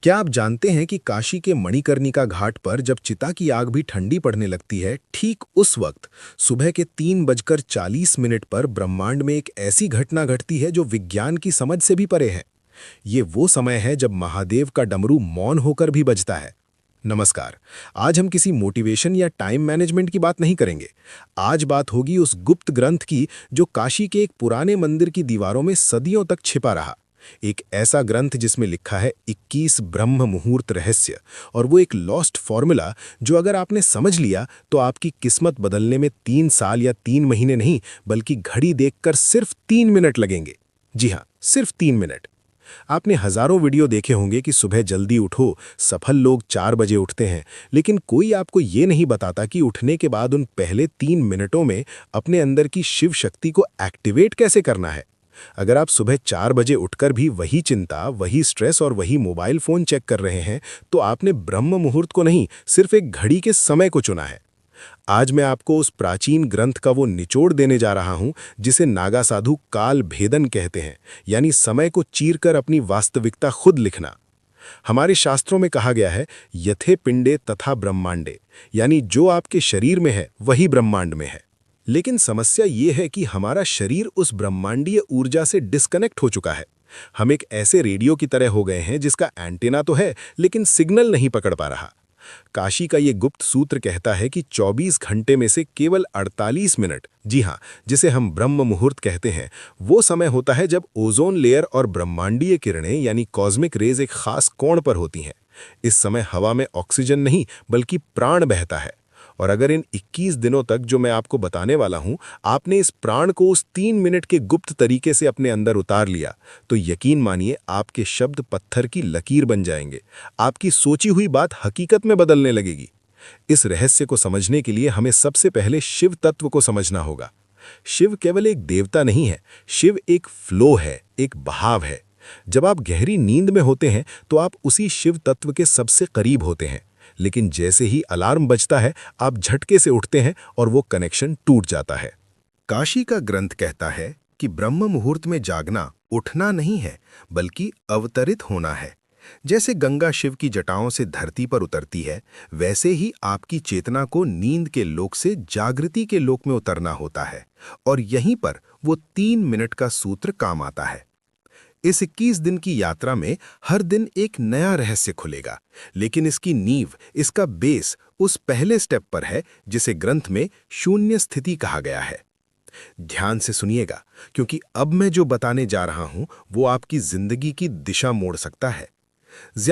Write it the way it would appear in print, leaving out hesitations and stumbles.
क्या आप जानते हैं कि काशी के मणिकर्णिका घाट पर जब चिता की आग भी ठंडी पड़ने लगती है, ठीक उस वक्त सुबह के 3:40 पर ब्रह्मांड में एक ऐसी घटना घटती है जो विज्ञान की समझ से भी परे है। ये वो समय है जब महादेव का डमरू मौन होकर भी बजता है। नमस्कार। आज हम किसी मोटिवेशन या टाइम मैनेजमेंट की बात नहीं करेंगे। आज बात होगी उस गुप्त ग्रंथ की जो काशी के एक पुराने मंदिर की दीवारों में सदियों तक छिपा रहा। एक ऐसा ग्रंथ जिसमें लिखा है 21 ब्रह्म मुहूर्त रहस्य, और वो एक लॉस्ट फॉर्मूला जो अगर आपने समझ लिया तो आपकी किस्मत बदलने में 3 साल या 3 महीने नहीं बल्कि घड़ी देखकर सिर्फ 3 मिनट लगेंगे। जी हाँ, सिर्फ 3 मिनट। आपने हजारों वीडियो देखे होंगे कि सुबह जल्दी उठो, सफल लोग 4 बजे उठते हैं, लेकिन कोई आपको ये नहीं बताता कि उठने के बाद उन पहले 3 मिनटों में अपने अंदर की शिव शक्ति को एक्टिवेट कैसे करना है। अगर आप सुबह 4 बजे उठकर भी वही चिंता, वही स्ट्रेस और वही मोबाइल फोन चेक कर रहे हैं, तो आपने ब्रह्म मुहूर्त को नहीं, सिर्फ एक घड़ी के समय को चुना है। आज मैं आपको उस प्राचीन ग्रंथ का वो निचोड़ देने जा रहा हूं जिसे नागा साधु काल भेदन कहते हैं, यानी समय को चीरकर अपनी वास्तविकता खुद लिखना। हमारे शास्त्रों में कहा गया है, यथे पिंडे तथा ब्रह्मांडे, यानी जो आपके शरीर में है वही ब्रह्मांड में है। लेकिन समस्या ये है कि हमारा शरीर उस ब्रह्मांडीय ऊर्जा से डिस्कनेक्ट हो चुका है। हम एक ऐसे रेडियो की तरह हो गए हैं जिसका एंटीना तो है लेकिन सिग्नल नहीं पकड़ पा रहा। काशी का ये गुप्त सूत्र कहता है कि 24 घंटे में से केवल 48 मिनट, जी हाँ, जिसे हम ब्रह्म मुहूर्त कहते हैं, वो समय होता है जब ओजोन लेयर और ब्रह्मांडीय किरणें यानी कॉस्मिक रेज एक खास कोण पर होती हैं। इस समय हवा में ऑक्सीजन नहीं बल्कि प्राण बहता है। और अगर इन 21 दिनों तक जो मैं आपको बताने वाला हूं, आपने इस प्राण को उस 3 मिनट के गुप्त तरीके से अपने अंदर उतार लिया, तो यकीन मानिए आपके शब्द पत्थर की लकीर बन जाएंगे। आपकी सोची हुई बात हकीकत में बदलने लगेगी। इस रहस्य को समझने के लिए हमें सबसे पहले शिव तत्व को समझना होगा। शिव केवल एक देवता नहीं है, शिव एक फ्लो है, एक बहाव है। जब आप गहरी नींद में होते हैं तो आप उसी शिव तत्व के सबसे करीब होते हैं, लेकिन जैसे ही अलार्म बजता है आप झटके से उठते हैं और वो कनेक्शन टूट जाता है। काशी का ग्रंथ कहता है कि ब्रह्म मुहूर्त में जागना उठना नहीं है बल्कि अवतरित होना है। जैसे गंगा शिव की जटाओं से धरती पर उतरती है, वैसे ही आपकी चेतना को नींद के लोक से जागृति के लोक में उतरना होता है, और यहीं पर वो 3 मिनट का सूत्र काम आता है। इस 21 दिन की यात्रा में हर दिन एक नया रहस्य खुलेगा, लेकिन इसकी नींव, इसका बेस उस पहले स्टेप पर है जिसे ग्रंथ में शून्य स्थिति कहा गया है। ध्यान से सुनिएगा, क्योंकि अब मैं जो बताने जा रहा हूं वो आपकी जिंदगी की दिशा मोड़ सकता है।